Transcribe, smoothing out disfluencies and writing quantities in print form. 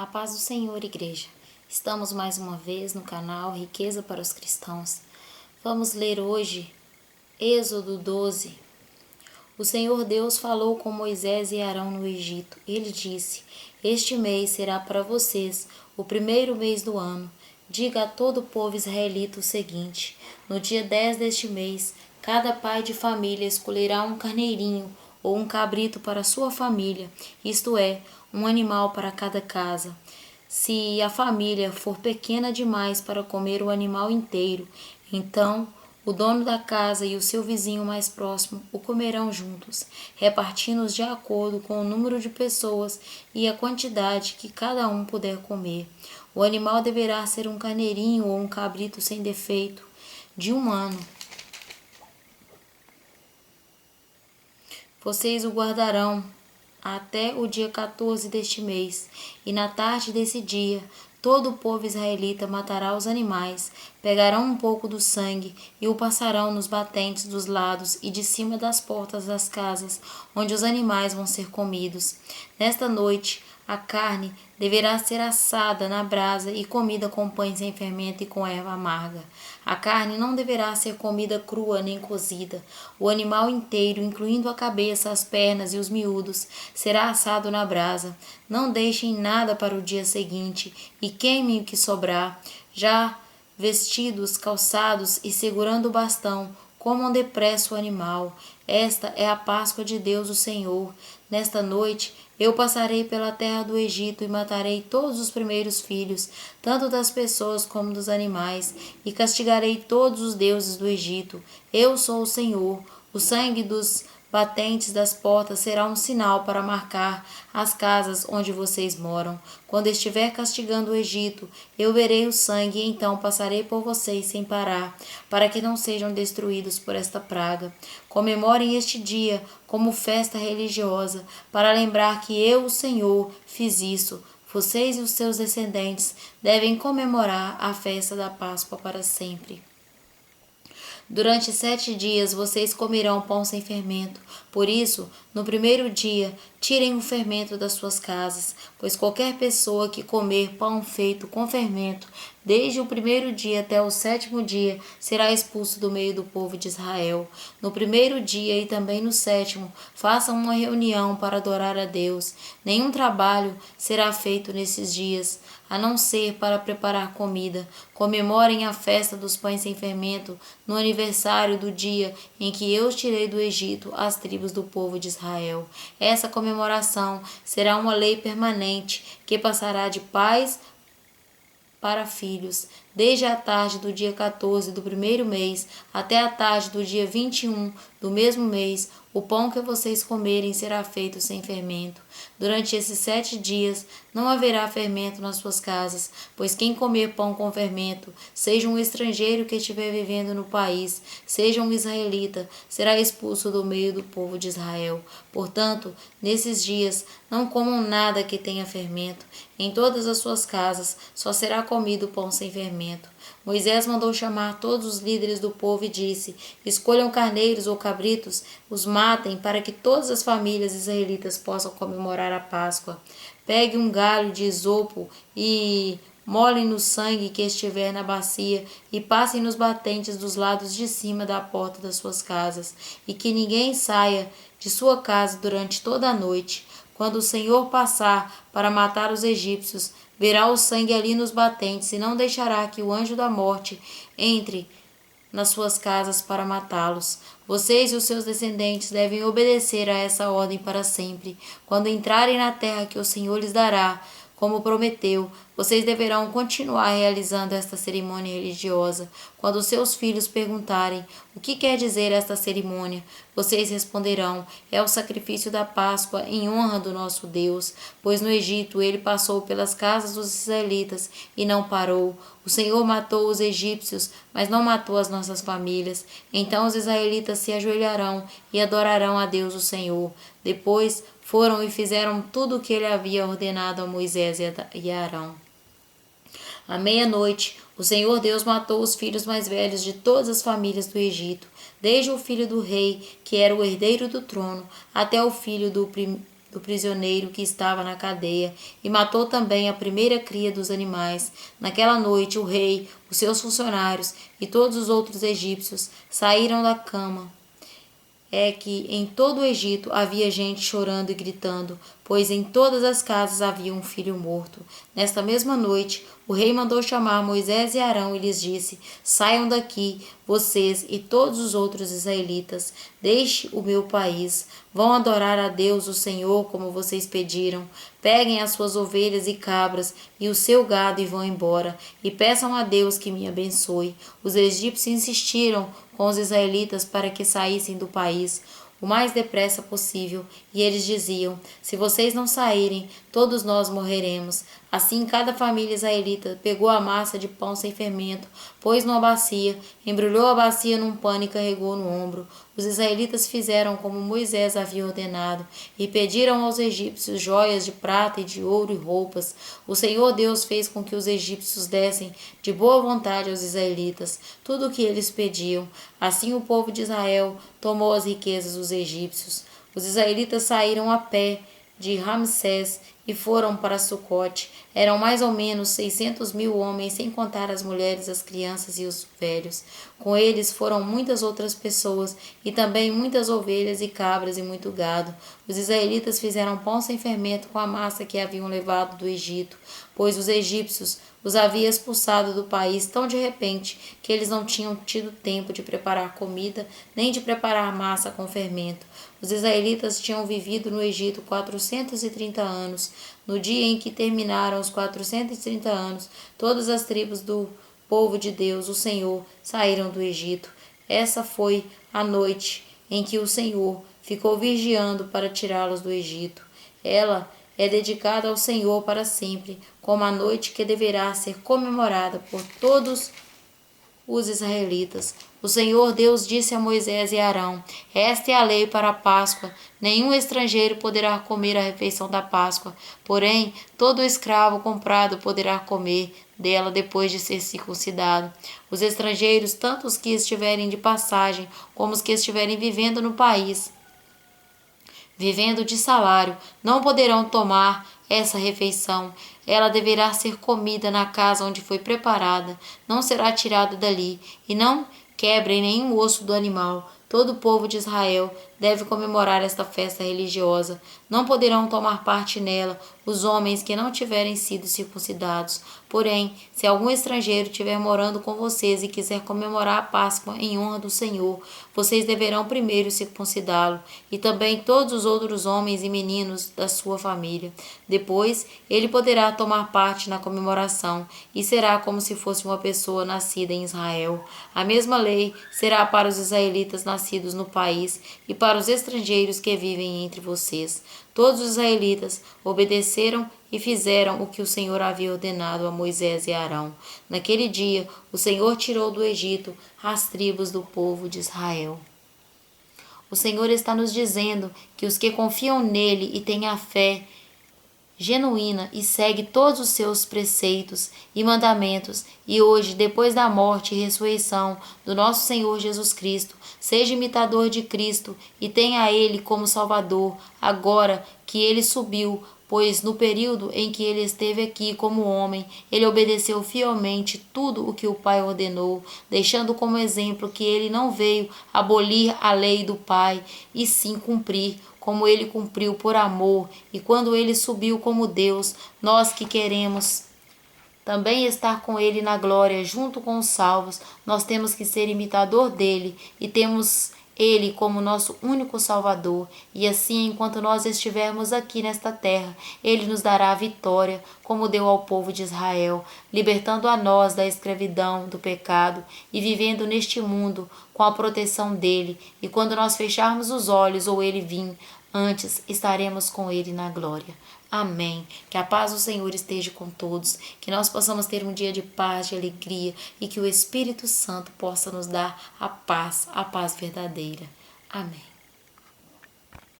A paz do Senhor, igreja. Estamos mais uma vez no canal Riqueza para os Cristãos. Vamos ler hoje Êxodo 12. O Senhor Deus falou com Moisés e Arão no Egito. Ele disse: Este mês será para vocês o primeiro mês do ano. Diga a todo o povo israelita o seguinte: no dia 10 deste mês, cada pai de família escolherá um carneirinho ou um cabrito para sua família, isto é, um animal para cada casa. Se a família for pequena demais para comer o animal inteiro, então o dono da casa e o seu vizinho mais próximo o comerão juntos, repartindo-os de acordo com o número de pessoas e a quantidade que cada um puder comer. O animal deverá ser um carneirinho ou um cabrito sem defeito, de 1 ano. Vocês o guardarão até o dia 14 deste mês, e na tarde desse dia, todo o povo israelita matará os animais, pegarão um pouco do sangue e o passarão nos batentes dos lados e de cima das portas das casas, onde os animais vão ser comidos. Nesta noite, a carne deverá ser assada na brasa e comida com pães sem fermento e com erva amarga. A carne não deverá ser comida crua nem cozida. O animal inteiro, incluindo a cabeça, as pernas e os miúdos, será assado na brasa. Não deixem nada para o dia seguinte e queimem o que sobrar. Já vestidos, calçados e segurando o bastão, comam depressa o animal. Esta é a Páscoa de Deus, o Senhor. Nesta noite, eu passarei pela terra do Egito e matarei todos os primeiros filhos, tanto das pessoas como dos animais, e castigarei todos os deuses do Egito. Eu sou o Senhor. O sangue dos batentes das portas será um sinal para marcar as casas onde vocês moram. Quando estiver castigando o Egito, eu verei o sangue e então passarei por vocês sem parar, para que não sejam destruídos por esta praga. Comemorem este dia como festa religiosa, para lembrar que eu, o Senhor, fiz isso. Vocês e os seus descendentes devem comemorar a festa da Páscoa para sempre. Durante 7 dias vocês comerão pão sem fermento. Por isso, no primeiro dia, tirem o fermento das suas casas, pois qualquer pessoa que comer pão feito com fermento, desde o primeiro dia até o 7º dia, será expulso do meio do povo de Israel. No primeiro dia e também no 7º, façam uma reunião para adorar a Deus. Nenhum trabalho será feito nesses dias, a não ser para preparar comida. Comemorem a festa dos pães sem fermento no aniversário do dia em que eu tirei do Egito as tribos do povo de Israel. Essa comemoração será uma lei permanente que passará de pais para filhos, desde a tarde do dia 14 do primeiro mês até a tarde do dia 21 do mesmo mês. O pão que vocês comerem será feito sem fermento. Durante esses 7 dias não haverá fermento nas suas casas, pois quem comer pão com fermento, seja um estrangeiro que estiver vivendo no país, seja um israelita, será expulso do meio do povo de Israel. Portanto, nesses dias não comam nada que tenha fermento. Em todas as suas casas só será comido pão sem fermento. Moisés mandou chamar todos os líderes do povo e disse: escolham carneiros ou cabritos, os matem para que todas as famílias israelitas possam comemorar a Páscoa. Pegue um galho de isopo e molhem no sangue que estiver na bacia e passem nos batentes dos lados de cima da porta das suas casas, e que ninguém saia de sua casa durante toda a noite. Quando o Senhor passar para matar os egípcios, verá o sangue ali nos batentes e não deixará que o anjo da morte entre nas suas casas para matá-los. Vocês e os seus descendentes devem obedecer a essa ordem para sempre. Quando entrarem na terra que o Senhor lhes dará, como prometeu, vocês deverão continuar realizando esta cerimônia religiosa. Quando seus filhos perguntarem o que quer dizer esta cerimônia, vocês responderão: é o sacrifício da Páscoa em honra do nosso Deus, pois no Egito ele passou pelas casas dos israelitas e não parou. O Senhor matou os egípcios, mas não matou as nossas famílias. Então os israelitas se ajoelharão e adorarão a Deus o Senhor. Depois foram e fizeram tudo o que ele havia ordenado a Moisés e a Arão. À meia-noite, o Senhor Deus matou os filhos mais velhos de todas as famílias do Egito, desde o filho do rei, que era o herdeiro do trono, até o filho do do prisioneiro que estava na cadeia, e matou também a primeira cria dos animais. Naquela noite o rei, os seus funcionários e todos os outros egípcios saíram da cama. É que em todo o Egito havia gente chorando e gritando, pois em todas as casas havia um filho morto. Nesta mesma noite, o rei mandou chamar Moisés e Arão e lhes disse: Saiam daqui, vocês e todos os outros israelitas, deixe o meu país. Vão adorar a Deus, o Senhor, como vocês pediram. Peguem as suas ovelhas e cabras e o seu gado e vão embora, e peçam a Deus que me abençoe. Os egípcios insistiram com os israelitas para que saíssem do país o mais depressa possível, e eles diziam: Se vocês não saírem, todos nós morreremos. Assim, cada família israelita pegou a massa de pão sem fermento, pôs numa bacia, embrulhou a bacia num pano e carregou no ombro. Os israelitas fizeram como Moisés havia ordenado e pediram aos egípcios joias de prata e de ouro e roupas. O Senhor Deus fez com que os egípcios dessem de boa vontade aos israelitas tudo o que eles pediam. Assim o povo de Israel tomou as riquezas dos egípcios. Os israelitas saíram a pé de Ramsés e foram para Sucote. Eram mais ou menos 600.000 homens, sem contar as mulheres, as crianças e os velhos. Com eles foram muitas outras pessoas, e também muitas ovelhas e cabras e muito gado. Os israelitas fizeram pão sem fermento com a massa que haviam levado do Egito, pois os egípcios os havia expulsado do país tão de repente que eles não tinham tido tempo de preparar comida, nem de preparar massa com fermento. Os israelitas tinham vivido no Egito 430 anos. No dia em que terminaram os 430 anos, todas as tribos do povo de Deus, o Senhor, saíram do Egito. Essa foi a noite em que o Senhor ficou vigiando para tirá-los do Egito. Ela é dedicada ao Senhor para sempre, como a noite que deverá ser comemorada por todos os israelitas. O Senhor Deus disse a Moisés e Arão: Esta é a lei para a Páscoa. Nenhum estrangeiro poderá comer a refeição da Páscoa, porém todo escravo comprado poderá comer dela depois de ser circuncidado. Os estrangeiros, tanto os que estiverem de passagem como os que estiverem vivendo no país, vivendo de salário, não poderão tomar essa refeição. Ela deverá ser comida na casa onde foi preparada, não será tirada dali, e não quebrem nenhum osso do animal. Todo o povo de Israel deve comemorar esta festa religiosa. Não poderão tomar parte nela os homens que não tiverem sido circuncidados. Porém, se algum estrangeiro estiver morando com vocês e quiser comemorar a Páscoa em honra do Senhor, vocês deverão primeiro circuncidá-lo, e também todos os outros homens e meninos da sua família. Depois, ele poderá tomar parte na comemoração, e será como se fosse uma pessoa nascida em Israel. A mesma lei será para os israelitas nascidos no país e para os estrangeiros que vivem entre vocês. Todos os israelitas obedeceram e fizeram o que o Senhor havia ordenado a Moisés e Arão. Naquele dia, o Senhor tirou do Egito as tribos do povo de Israel. O Senhor está nos dizendo que os que confiam nele e têm a fé genuína e segue todos os seus preceitos e mandamentos, e hoje, depois da morte e ressurreição do nosso Senhor Jesus Cristo, seja imitador de Cristo e tenha a Ele como Salvador, agora que Ele subiu, pois no período em que Ele esteve aqui como homem, Ele obedeceu fielmente tudo o que o Pai ordenou, deixando como exemplo que Ele não veio abolir a lei do Pai, e sim cumprir, como ele cumpriu por amor, e quando ele subiu como Deus, nós que queremos também estar com ele na glória, junto com os salvos, nós temos que ser imitador dele e temos ele como nosso único Salvador. E assim, enquanto nós estivermos aqui nesta terra, ele nos dará a vitória, como deu ao povo de Israel, libertando a nós da escravidão, do pecado e vivendo neste mundo com a proteção dele. E quando nós fecharmos os olhos ou ele vir, antes estaremos com ele na glória. Amém. Que a paz do Senhor esteja com todos, que nós possamos ter um dia de paz, de alegria, e que o Espírito Santo possa nos dar a paz verdadeira. Amém.